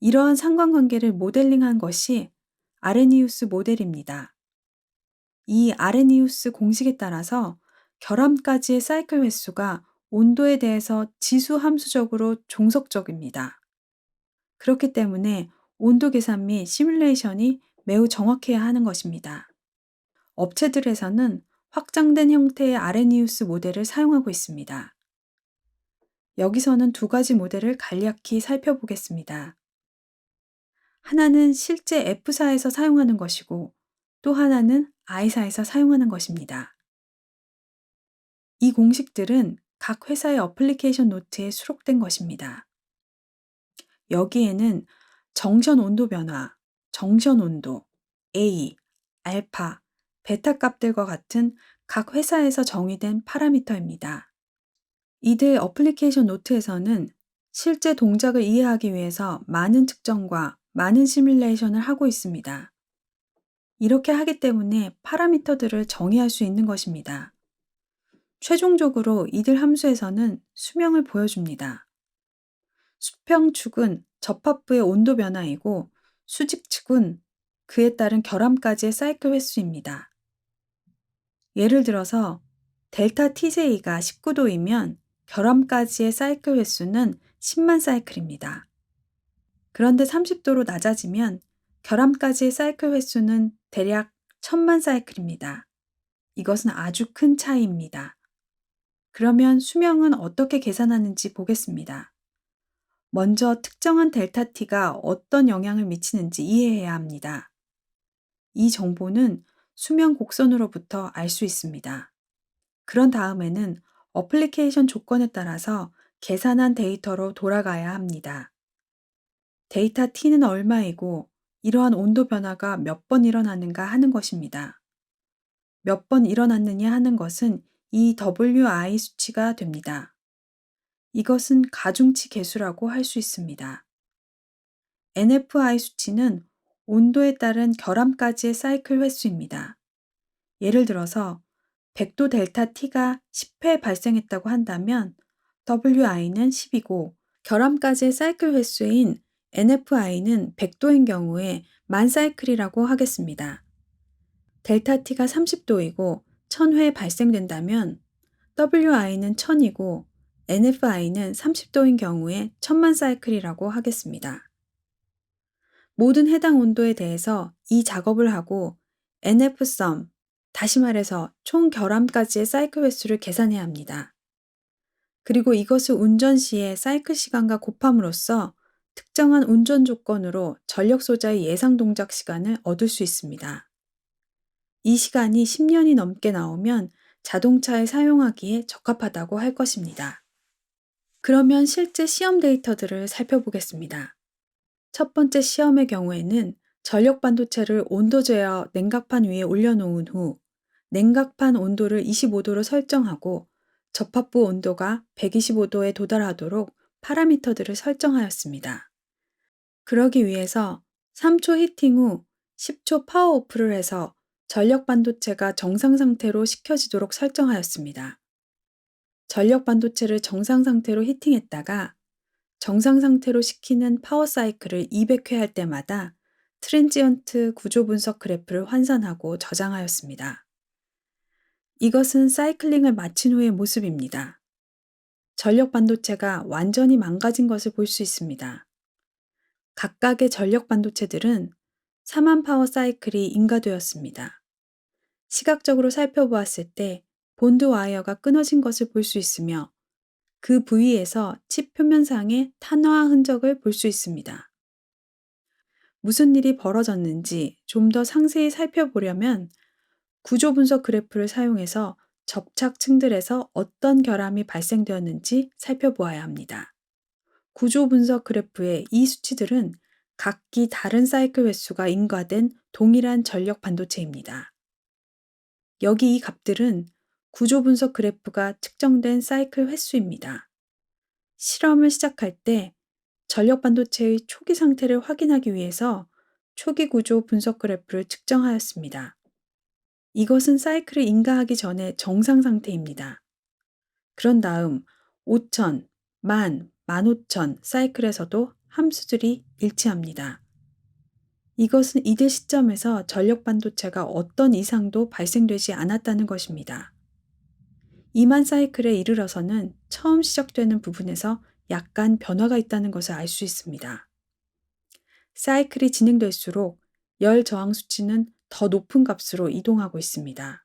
이러한 상관관계를 모델링한 것이 아레니우스 모델입니다. 이 아레니우스 공식에 따라서 결함까지의 사이클 횟수가 온도에 대해서 지수 함수적으로 종속적입니다. 그렇기 때문에 온도 계산 및 시뮬레이션이 매우 정확해야 하는 것입니다. 업체들에서는 확장된 형태의 아레니우스 모델을 사용하고 있습니다. 여기서는 2가지 모델을 간략히 살펴보겠습니다. 하나는 실제 F사에서 사용하는 것이고 또 하나는 I사에서 사용하는 것입니다. 이 공식들은 각 회사의 어플리케이션 노트에 수록된 것입니다. 여기에는 정션 온도 변화, 정션 온도, A, 알파, 베타 값들과 같은 각 회사에서 정의된 파라미터입니다. 이들 어플리케이션 노트에서는 실제 동작을 이해하기 위해서 많은 측정과 많은 시뮬레이션을 하고 있습니다. 이렇게 하기 때문에 파라미터들을 정의할 수 있는 것입니다. 최종적으로 이들 함수에서는 수명을 보여줍니다. 수평축은 접합부의 온도 변화이고 수직축은 그에 따른 결함까지의 사이클 횟수입니다. 예를 들어서 델타 TJ가 19도이면 결함까지의 사이클 횟수는 10만 사이클입니다. 그런데 30도로 낮아지면 결함까지의 사이클 횟수는 대략 1000만 사이클입니다. 이것은 아주 큰 차이입니다. 그러면 수명은 어떻게 계산하는지 보겠습니다. 먼저 특정한 델타 T가 어떤 영향을 미치는지 이해해야 합니다. 이 정보는 수명 곡선으로부터 알 수 있습니다. 그런 다음에는 어플리케이션 조건에 따라서 계산한 데이터로 돌아가야 합니다. 데이터 T는 얼마이고 이러한 온도 변화가 몇 번 일어나는가 하는 것입니다. 몇 번 일어났느냐 하는 것은 이 WI 수치가 됩니다. 이것은 가중치 계수라고 할 수 있습니다. NFI 수치는 온도에 따른 결함까지의 사이클 횟수입니다. 예를 들어서 100도 델타 T가 10회 발생했다고 한다면 WI는 10이고 결함까지의 사이클 횟수인 NFI는 100도인 경우에 만 사이클이라고 하겠습니다. 델타 T가 30도이고 1000회 발생된다면 WI는 1000이고 NFI는 30도인 경우에 1000만 사이클이라고 하겠습니다. 모든 해당 온도에 대해서 이 작업을 하고 NF_sum, 다시 말해서 총 결함까지의 사이클 횟수를 계산해야 합니다. 그리고 이것을 운전 시의 사이클 시간과 곱함으로써 특정한 운전 조건으로 전력 소자의 예상 동작 시간을 얻을 수 있습니다. 이 시간이 10년이 넘게 나오면 자동차에 사용하기에 적합하다고 할 것입니다. 그러면 실제 시험 데이터들을 살펴보겠습니다. 첫 번째 시험의 경우에는 전력 반도체를 온도 제어 냉각판 위에 올려놓은 후 냉각판 온도를 25도로 설정하고 접합부 온도가 125도에 도달하도록 파라미터들을 설정하였습니다. 그러기 위해서 3초 히팅 후 10초 파워 오프를 해서 전력 반도체가 정상 상태로 식혀지도록 설정하였습니다. 전력 반도체를 정상 상태로 히팅했다가 정상 상태로 식히는 파워 사이클을 200회 할 때마다 트랜지언트 구조 분석 그래프를 환산하고 저장하였습니다. 이것은 사이클링을 마친 후의 모습입니다. 전력 반도체가 완전히 망가진 것을 볼 수 있습니다. 각각의 전력 반도체들은 4만 파워 사이클이 인가되었습니다. 시각적으로 살펴보았을 때 본드 와이어가 끊어진 것을 볼 수 있으며 그 부위에서 칩 표면상의 탄화화 흔적을 볼 수 있습니다. 무슨 일이 벌어졌는지 좀 더 상세히 살펴보려면 구조 분석 그래프를 사용해서 접착층들에서 어떤 결함이 발생되었는지 살펴보아야 합니다. 구조 분석 그래프의 이 수치들은 각기 다른 사이클 횟수가 인가된 동일한 전력 반도체입니다. 여기 이 값들은 구조 분석 그래프가 측정된 사이클 횟수입니다. 실험을 시작할 때 전력 반도체의 초기 상태를 확인하기 위해서 초기 구조 분석 그래프를 측정하였습니다. 이것은 사이클을 인가하기 전에 정상 상태입니다. 그런 다음 5000, 10,000, 15,000 사이클에서도 함수들이 일치합니다. 이것은 이들 시점에서 전력 반도체가 어떤 이상도 발생되지 않았다는 것입니다. 2만 사이클에 이르러서는 처음 시작되는 부분에서 약간 변화가 있다는 것을 알 수 있습니다. 사이클이 진행될수록 열 저항 수치는 더 높은 값으로 이동하고 있습니다.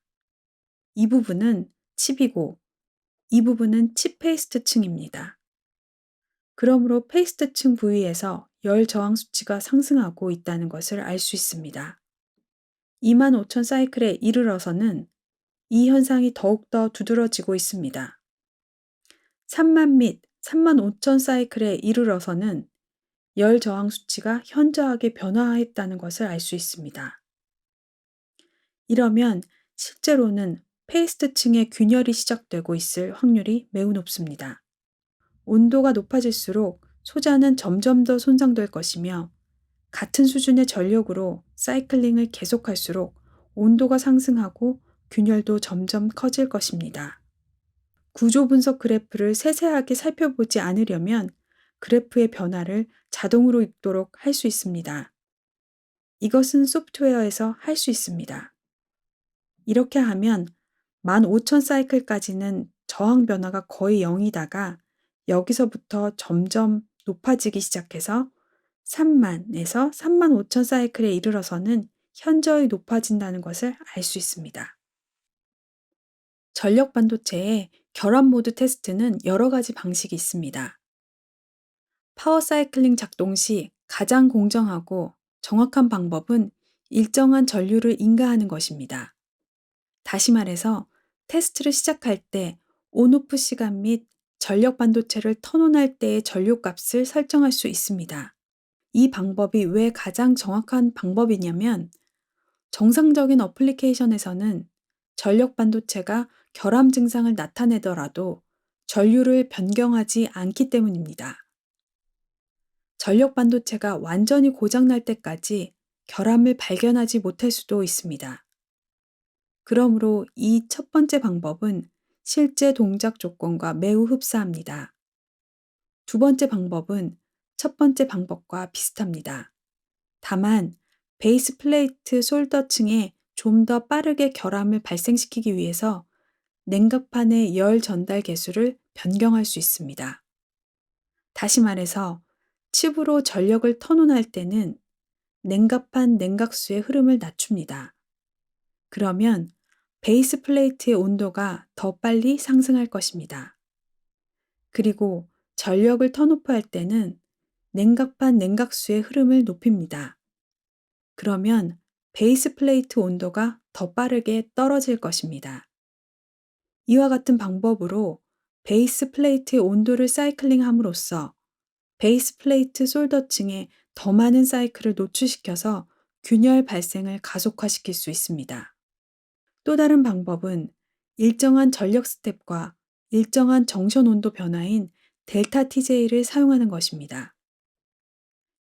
이 부분은 칩이고 이 부분은 칩 페이스트층입니다. 그러므로 페이스트층 부위에서 열 저항 수치가 상승하고 있다는 것을 알 수 있습니다. 25,000 사이클에 이르러서는 이 현상이 더욱더 두드러지고 있습니다. 3만 및 35,000 사이클에 이르러서는 열 저항 수치가 현저하게 변화했다는 것을 알 수 있습니다. 이러면 실제로는 페이스트층의 균열이 시작되고 있을 확률이 매우 높습니다. 온도가 높아질수록 소자는 점점 더 손상될 것이며 같은 수준의 전력으로 사이클링을 계속할수록 온도가 상승하고 균열도 점점 커질 것입니다. 구조 분석 그래프를 세세하게 살펴보지 않으려면 그래프의 변화를 자동으로 읽도록 할 수 있습니다. 이것은 소프트웨어에서 할 수 있습니다. 이렇게 하면 15,000 사이클까지는 저항 변화가 거의 0이다가 여기서부터 점점 높아지기 시작해서 3만에서 35,000 사이클에 이르러서는 현저히 높아진다는 것을 알 수 있습니다. 전력 반도체의 결합 모드 테스트는 여러 가지 방식이 있습니다. 파워 사이클링 작동 시 가장 공정하고 정확한 방법은 일정한 전류를 인가하는 것입니다. 다시 말해서 테스트를 시작할 때 온오프 시간 및 전력 반도체를 턴온할 때의 전류 값을 설정할 수 있습니다. 이 방법이 왜 가장 정확한 방법이냐면 정상적인 어플리케이션에서는 전력 반도체가 결함 증상을 나타내더라도 전류를 변경하지 않기 때문입니다. 전력 반도체가 완전히 고장날 때까지 결함을 발견하지 못할 수도 있습니다. 그러므로 이 첫 번째 방법은 실제 동작 조건과 매우 흡사합니다. 두 번째 방법은 첫 번째 방법과 비슷합니다. 다만 베이스 플레이트 솔더층의 좀 더 빠르게 결함을 발생시키기 위해서 냉각판의 열 전달 개수를 변경할 수 있습니다. 다시 말해서 칩으로 전력을 터논할 때는 냉각판 냉각수의 흐름을 낮춥니다. 그러면 베이스 플레이트의 온도가 더 빨리 상승할 것입니다. 그리고 전력을 턴오프할 때는 냉각판 냉각수의 흐름을 높입니다. 그러면 베이스 플레이트 온도가 더 빠르게 떨어질 것입니다. 이와 같은 방법으로 베이스 플레이트의 온도를 사이클링함으로써 베이스 플레이트 솔더층에 더 많은 사이클을 노출시켜서 균열 발생을 가속화시킬 수 있습니다. 또 다른 방법은 일정한 전력 스텝과 일정한 정션 온도 변화인 델타 TJ를 사용하는 것입니다.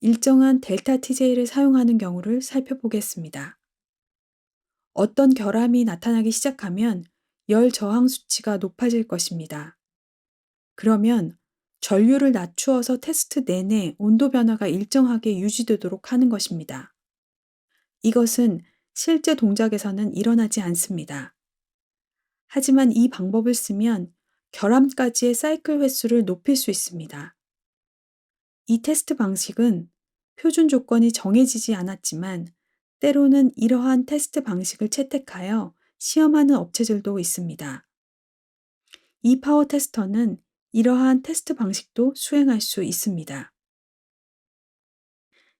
일정한 델타 TJ를 사용하는 경우를 살펴보겠습니다. 어떤 결함이 나타나기 시작하면 열 저항 수치가 높아질 것입니다. 그러면 전류를 낮추어서 테스트 내내 온도 변화가 일정하게 유지되도록 하는 것입니다. 이것은 실제 동작에서는 일어나지 않습니다. 하지만 이 방법을 쓰면 결함까지의 사이클 횟수를 높일 수 있습니다. 이 테스트 방식은 표준 조건이 정해지지 않았지만 때로는 이러한 테스트 방식을 채택하여 시험하는 업체들도 있습니다. 이 파워 테스터는 이러한 테스트 방식도 수행할 수 있습니다.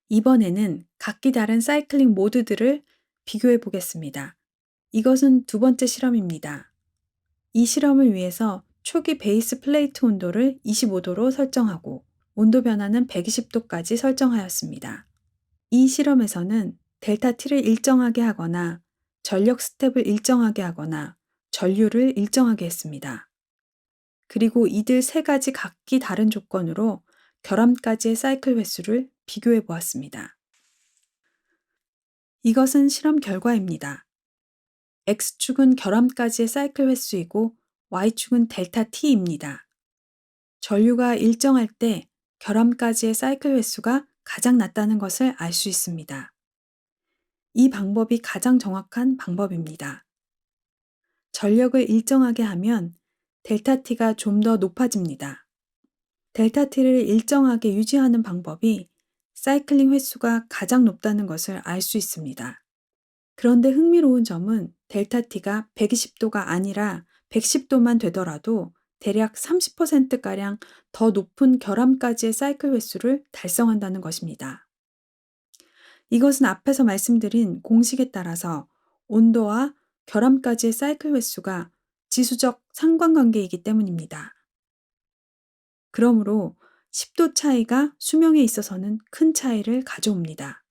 이번에는 각기 다른 사이클링 모드들을 비교해 보겠습니다. 이것은 두 번째 실험입니다. 이 실험을 위해서 초기 베이스 플레이트 온도를 25도로 설정하고 온도 변화는 120도까지 설정하였습니다. 이 실험에서는 델타 T를 일정하게 하거나 전력 스텝을 일정하게 하거나 전류를 일정하게 했습니다. 그리고 이들 세 가지 각기 다른 조건으로 결함까지의 사이클 횟수를 비교해 보았습니다. 이것은 실험 결과입니다. X축은 결함까지의 사이클 횟수이고 Y축은 델타 T입니다. 전류가 일정할 때 결함까지의 사이클 횟수가 가장 낮다는 것을 알 수 있습니다. 이 방법이 가장 정확한 방법입니다. 전력을 일정하게 하면 델타 T가 좀 더 높아집니다. 델타 T를 일정하게 유지하는 방법이 사이클링 횟수가 가장 높다는 것을 알 수 있습니다. 그런데 흥미로운 점은 델타 T가 120도가 아니라 110도만 되더라도 대략 30%가량 더 높은 결함까지의 사이클 횟수를 달성한다는 것입니다. 이것은 앞에서 말씀드린 공식에 따라서 온도와 결함까지의 사이클 횟수가 지수적 상관관계이기 때문입니다. 그러므로 10도 차이가 수명에 있어서는 큰 차이를 가져옵니다.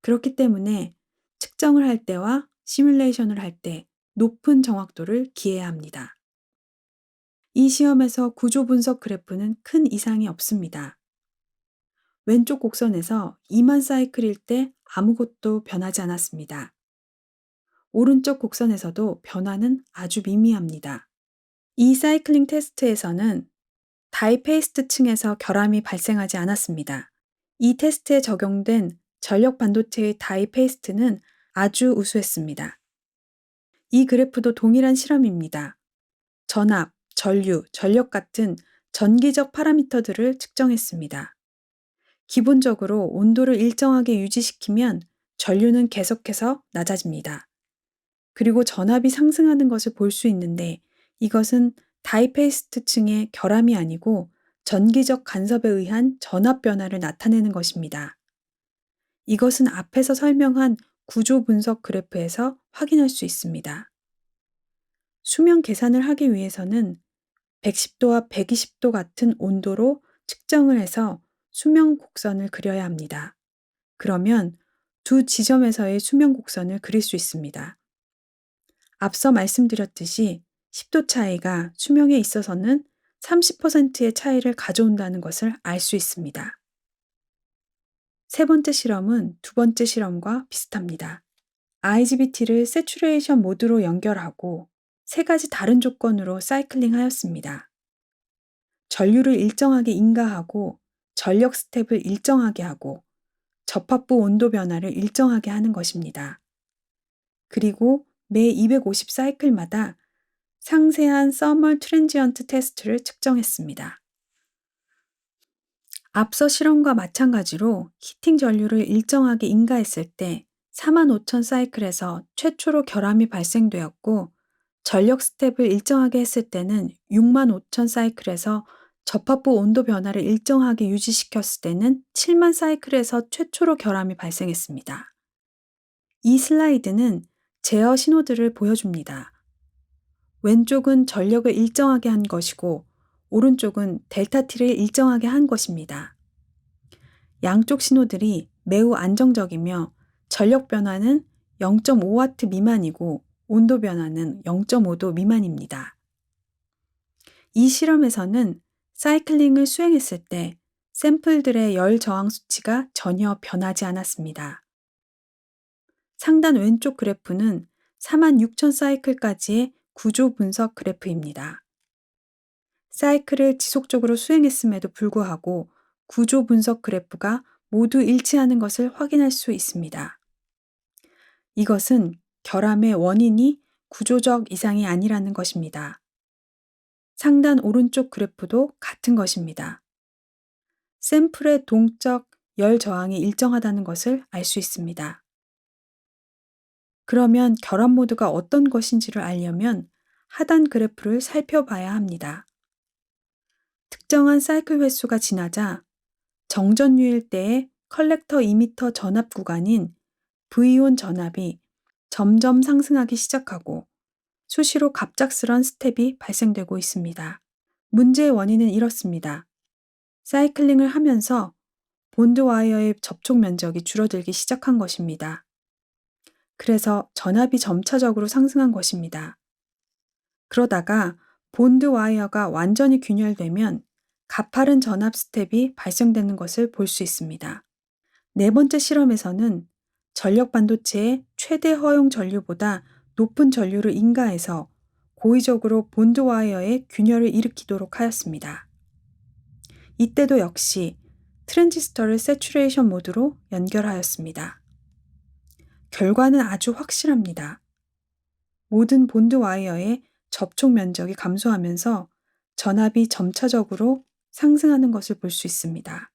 그렇기 때문에 측정을 할 때와 시뮬레이션을 할 때 높은 정확도를 기해야 합니다. 이 시험에서 구조 분석 그래프는 큰 이상이 없습니다. 왼쪽 곡선에서 2만 사이클일 때 아무것도 변하지 않았습니다. 오른쪽 곡선에서도 변화는 아주 미미합니다. 이 사이클링 테스트에서는 다이페이스트 층에서 결함이 발생하지 않았습니다. 이 테스트에 적용된 전력 반도체의 다이페이스트는 아주 우수했습니다. 이 그래프도 동일한 실험입니다. 전압, 전류, 전력 같은 전기적 파라미터들을 측정했습니다. 기본적으로 온도를 일정하게 유지시키면 전류는 계속해서 낮아집니다. 그리고 전압이 상승하는 것을 볼 수 있는데 이것은 다이페이스트층의 결함이 아니고 전기적 간섭에 의한 전압 변화를 나타내는 것입니다. 이것은 앞에서 설명한 구조 분석 그래프에서 확인할 수 있습니다. 수명 계산을 하기 위해서는 110도와 120도 같은 온도로 측정을 해서 수명 곡선을 그려야 합니다. 그러면 두 지점에서의 수명 곡선을 그릴 수 있습니다. 앞서 말씀드렸듯이 10도 차이가 수명에 있어서는 30%의 차이를 가져온다는 것을 알 수 있습니다. 세 번째 실험은 두 번째 실험과 비슷합니다. IGBT를 세츄레이션 모드로 연결하고 세 가지 다른 조건으로 사이클링 하였습니다. 전류를 일정하게 인가하고 전력 스텝을 일정하게 하고 접합부 온도 변화를 일정하게 하는 것입니다. 그리고 매 250 사이클마다 상세한 서멀 트랜지언트 테스트를 측정했습니다. 앞서 실험과 마찬가지로 히팅 전류를 일정하게 인가했을 때 45,000 사이클에서 최초로 결함이 발생되었고, 전력 스텝을 일정하게 했을 때는 65,000 사이클에서 접합부 온도 변화를 일정하게 유지시켰을 때는 70,000 사이클에서 최초로 결함이 발생했습니다. 이 슬라이드는 제어 신호들을 보여줍니다. 왼쪽은 전력을 일정하게 한 것이고 오른쪽은 델타 T를 일정하게 한 것입니다. 양쪽 신호들이 매우 안정적이며 전력 변화는 0.5W 미만이고 온도 변화는 0.5도 미만입니다. 이 실험에서는 사이클링을 수행했을 때 샘플들의 열 저항 수치가 전혀 변하지 않았습니다. 상단 왼쪽 그래프는 46,000 사이클까지의 구조 분석 그래프입니다. 사이클을 지속적으로 수행했음에도 불구하고 구조 분석 그래프가 모두 일치하는 것을 확인할 수 있습니다. 이것은 결함의 원인이 구조적 이상이 아니라는 것입니다. 상단 오른쪽 그래프도 같은 것입니다. 샘플의 동적 열 저항이 일정하다는 것을 알 수 있습니다. 그러면 결함 모드가 어떤 것인지를 알려면 하단 그래프를 살펴봐야 합니다. 특정한 사이클 횟수가 지나자 정전유일 때의 컬렉터 이미터 전압 구간인 V온 전압이 점점 상승하기 시작하고 수시로 갑작스런 스텝이 발생되고 있습니다. 문제의 원인은 이렇습니다. 사이클링을 하면서 본드 와이어의 접촉 면적이 줄어들기 시작한 것입니다. 그래서 전압이 점차적으로 상승한 것입니다. 그러다가 본드 와이어가 완전히 균열되면 가파른 전압 스텝이 발생되는 것을 볼 수 있습니다. 네 번째 실험에서는 전력 반도체의 최대 허용 전류보다 높은 전류를 인가해서 고의적으로 본드 와이어의 균열을 일으키도록 하였습니다. 이때도 역시 트랜지스터를 세추레이션 모드로 연결하였습니다. 결과는 아주 확실합니다. 모든 본드 와이어의 접촉 면적이 감소하면서 전압이 점차적으로 상승하는 것을 볼 수 있습니다.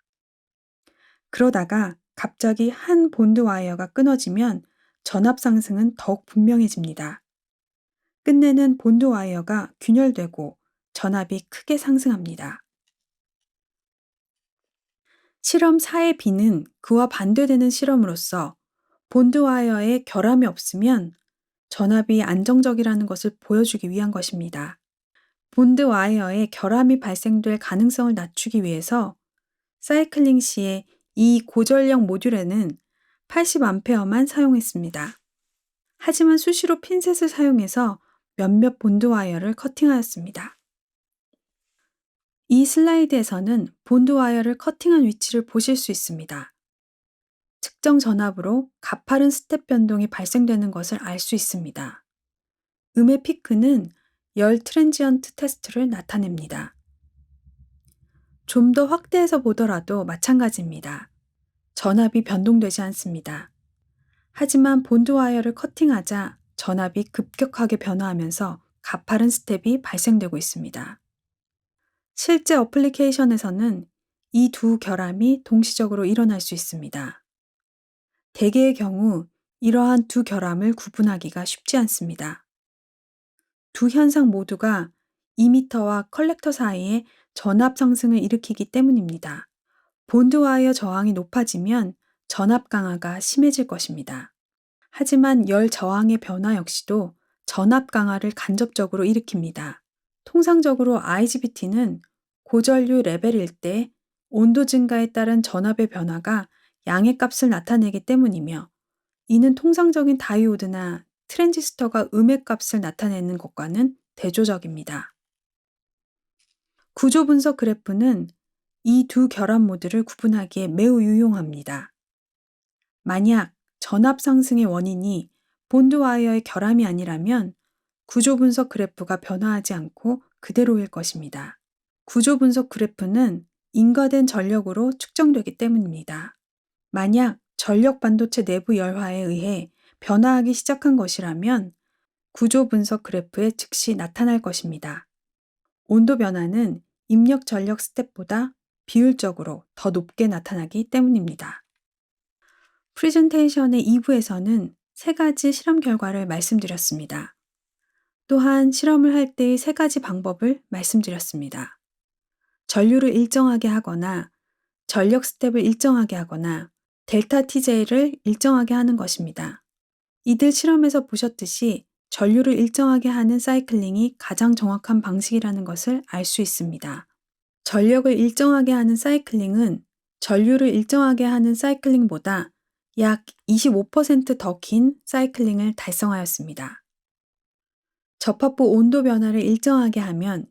그러다가 갑자기 한 본드 와이어가 끊어지면 전압 상승은 더욱 분명해집니다. 끝내는 본드 와이어가 균열되고 전압이 크게 상승합니다. 실험 4의 B는 그와 반대되는 실험으로서 본드 와이어에 결함이 없으면 전압이 안정적이라는 것을 보여주기 위한 것입니다. 본드 와이어에 결함이 발생될 가능성을 낮추기 위해서 사이클링 시에 이 고전력 모듈에는 80A만 사용했습니다. 하지만 수시로 핀셋을 사용해서 몇몇 본드 와이어를 커팅하였습니다. 이 슬라이드에서는 본드 와이어를 커팅한 위치를 보실 수 있습니다. 특정 전압으로 가파른 스텝 변동이 발생되는 것을 알 수 있습니다. 음의 피크는 열 트랜지언트 테스트를 나타냅니다. 좀 더 확대해서 보더라도 마찬가지입니다. 전압이 변동되지 않습니다. 하지만 본드 와이어를 커팅하자 전압이 급격하게 변화하면서 가파른 스텝이 발생되고 있습니다. 실제 어플리케이션에서는 이 두 결함이 동시적으로 일어날 수 있습니다. 대개의 경우 이러한 두 결함을 구분하기가 쉽지 않습니다. 두 현상 모두가 이미터와 컬렉터 사이에 전압 상승을 일으키기 때문입니다. 본드 와이어 저항이 높아지면 전압 강화가 심해질 것입니다. 하지만 열 저항의 변화 역시도 전압 강화를 간접적으로 일으킵니다. 통상적으로 IGBT는 고전류 레벨일 때 온도 증가에 따른 전압의 변화가 양의 값을 나타내기 때문이며, 이는 통상적인 다이오드나 트랜지스터가 음의 값을 나타내는 것과는 대조적입니다. 구조 분석 그래프는 이 두 결함 모드를 구분하기에 매우 유용합니다. 만약 전압 상승의 원인이 본드 와이어의 결함이 아니라면 구조 분석 그래프가 변화하지 않고 그대로일 것입니다. 구조 분석 그래프는 인가된 전력으로 측정되기 때문입니다. 만약 전력 반도체 내부 열화에 의해 변화하기 시작한 것이라면 구조 분석 그래프에 즉시 나타날 것입니다. 온도 변화는 입력 전력 스텝보다 비율적으로 더 높게 나타나기 때문입니다. 프레젠테이션의 2부에서는 3가지 실험 결과를 말씀드렸습니다. 또한 실험을 할 때의 3가지 방법을 말씀드렸습니다. 전류를 일정하게 하거나 전력 스텝을 일정하게 하거나 델타 TJ를 일정하게 하는 것입니다. 이들 실험에서 보셨듯이 전류를 일정하게 하는 사이클링이 가장 정확한 방식이라는 것을 알 수 있습니다. 전력을 일정하게 하는 사이클링은 전류를 일정하게 하는 사이클링보다 약 25% 더 긴 사이클링을 달성하였습니다. 접합부 온도 변화를 일정하게 하면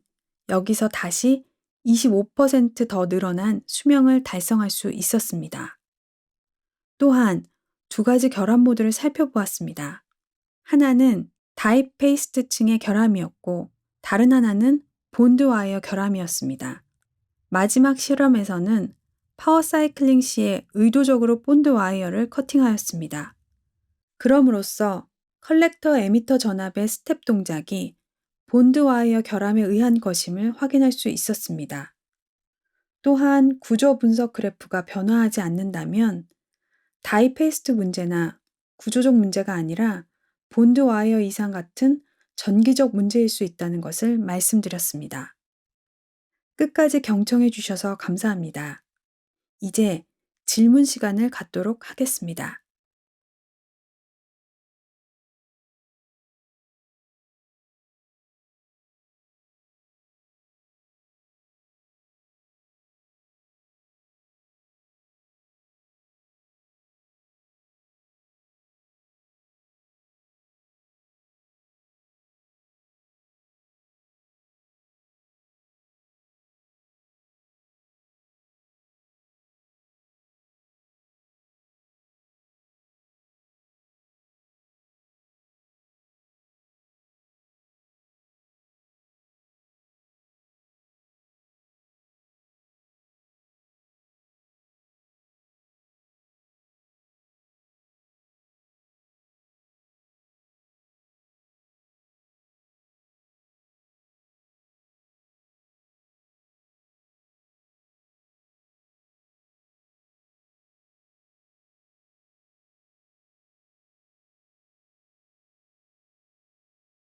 여기서 다시 25% 더 늘어난 수명을 달성할 수 있었습니다. 또한 2가지 결합 모드를 살펴보았습니다. 하나는 다이 페이스트층의 결함이었고 다른 하나는 본드 와이어 결함이었습니다. 마지막 실험에서는 파워 사이클링 시에 의도적으로 본드 와이어를 커팅하였습니다. 그럼으로써 컬렉터 에미터 전압의 스텝 동작이 본드 와이어 결함에 의한 것임을 확인할 수 있었습니다. 또한 구조 분석 그래프가 변화하지 않는다면 다이 페이스트 문제나 구조적 문제가 아니라 본드 와이어 이상 같은 전기적 문제일 수 있다는 것을 말씀드렸습니다. 끝까지 경청해 주셔서 감사합니다. 이제 질문 시간을 갖도록 하겠습니다.